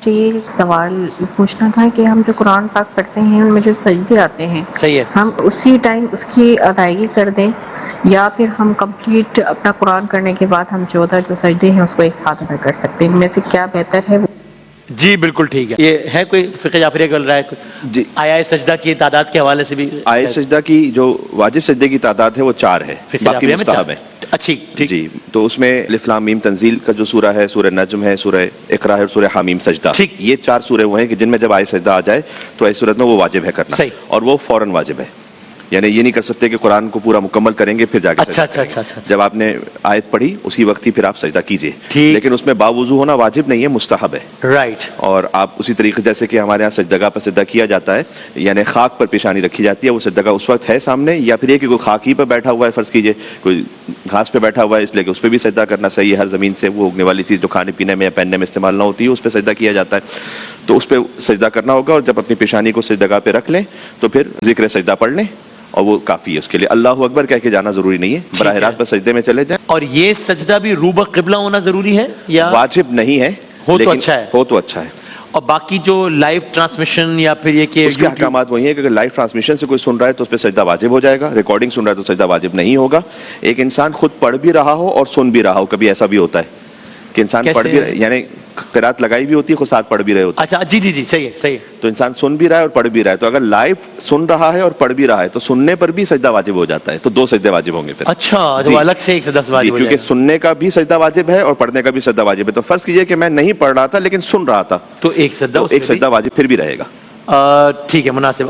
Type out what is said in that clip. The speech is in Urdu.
یہ سوال پوچھنا تھا کہ ہم جو قرآن پاک پڑھتے ہیں ان میں جو سجدے آتے ہیں صحیح ہے، ہم اسی ٹائم اس کی ادائیگی کر دیں یا پھر ہم کمپلیٹ اپنا قرآن کرنے کے بعد ہم 14 جو سجدے ہیں اس کو ایک ساتھ ادا کر سکتے ہیں؟ ان میں سے کیا بہتر ہے؟ جی بالکل ٹھیک ہے. یہ ہے کوئی فقہ جعفریہ کا رائے؟ جی، آیا سجدہ کی تعداد کے حوالے سے بھی آئے سجدہ کی جو واجب سجدے کی تعداد ہے وہ 4 ہے، فقہ باقی جعفریہ میں مستحب ہے. اچھی ٹھیک. جی، تو اس میں الف لام میم تنزیل کا جو سورہ ہے، سورہ نجم ہے، سورہ اقرا ہے اور سورہ حامیم سجدہ. ٹھیک. یہ 4 سورے وہ ہیں کہ جن میں جب آئے سجدہ آ جائے تو ایسی صورت میں وہ واجب ہے کرنا. صحیح. اور وہ فوراً واجب ہے، یعنی یہ نہیں کر سکتے کہ قرآن کو پورا مکمل کریں گے پھر جا کے اچھا سجدہ کریں گے. اچھا. جب آپ نے آیت پڑھی اسی وقت ہی پھر آپ سجدہ کیجئے. ٹھیک. لیکن اس میں باوضو ہونا واجب نہیں ہے، مستحب ہے. رائٹ. اور آپ اسی طریقے جیسے کہ ہمارے یہاں سجدگاہ پر سجدہ کیا جاتا ہے، یعنی خاک پر پیشانی رکھی جاتی ہے، وہ سجدگاہ اس وقت ہے سامنے، یا پھر یہ کہ کوئی خاک ہی پر بیٹھا ہوا ہے، فرض کیجئے کوئی گھاس پہ بیٹھا ہوا ہے اس لیے کہ اس پہ بھی سجدہ کرنا صحیح ہے. ہر زمین سے وہ اگنے والی چیز جو کھانے پینے میں یا پہننے میں استعمال نہ ہوتی ہے اس پہ سجدہ کیا جاتا ہے، تو اس پہ سجدہ کرنا ہوگا. اور جب اپنی پیشانی کو سجدگاہ پہ رکھ لیں تو پھر ذکر سجدہ پڑھ لیں اور وہ کافی ہے. اس کے لیے اللہ اکبر کہہ کے جانا ضروری نہیں ہے، براہ راست بس سجدے میں چلے جائیں. اور یہ سجدہ بھی روبہ قبلہ ہونا ضروری ہے یا واجب نہیں ہے، ہو تو لیکن اچھا ہے؟ ہو تو اچھا ہے. اور باقی جو لائیو ٹرانسمیشن یا پھر یہ کہ اس کے احکامات وہی ہیں کہ اگر لائیو ٹرانسمیشن سے کوئی سن رہا ہے تو اس پہ سجدہ واجب ہو جائے گا، ریکارڈنگ سن رہا ہے تو سجدہ واجب نہیں ہوگا. ایک انسان خود پڑھ بھی رہا ہو اور سن بھی رہا ہو، کبھی ایسا بھی ہوتا ہے کہ انسان پڑھ بھی یعنی قرات لگائی بھی ہوتی ہے، خود ساتھ پڑھ بھی رہے ہوتے ہیں. اچھا جی صحیح ہے. تو انسان سن بھی رہا ہے اور پڑھ بھی رہا ہے، تو اگر لائیو سن رہا ہے اور پڑھ بھی رہا ہے تو سننے پر بھی سجدہ واجب ہو جاتا ہے، تو 2 سجدے واجب ہوں گے پھر. اچھا تو الگ سے ایک سجدہ واجب ہو جائے گا. کیونکہ سننے کا بھی سجدہ واجب ہے اور پڑھنے کا بھی سجدہ واجب ہے. تو فرض کیجئے کہ میں نہیں پڑھ رہا تھا لیکن سن رہا تھا تو ایک سجدہ واجب پھر بھی رہے گا. ٹھیک ہے، مناسب.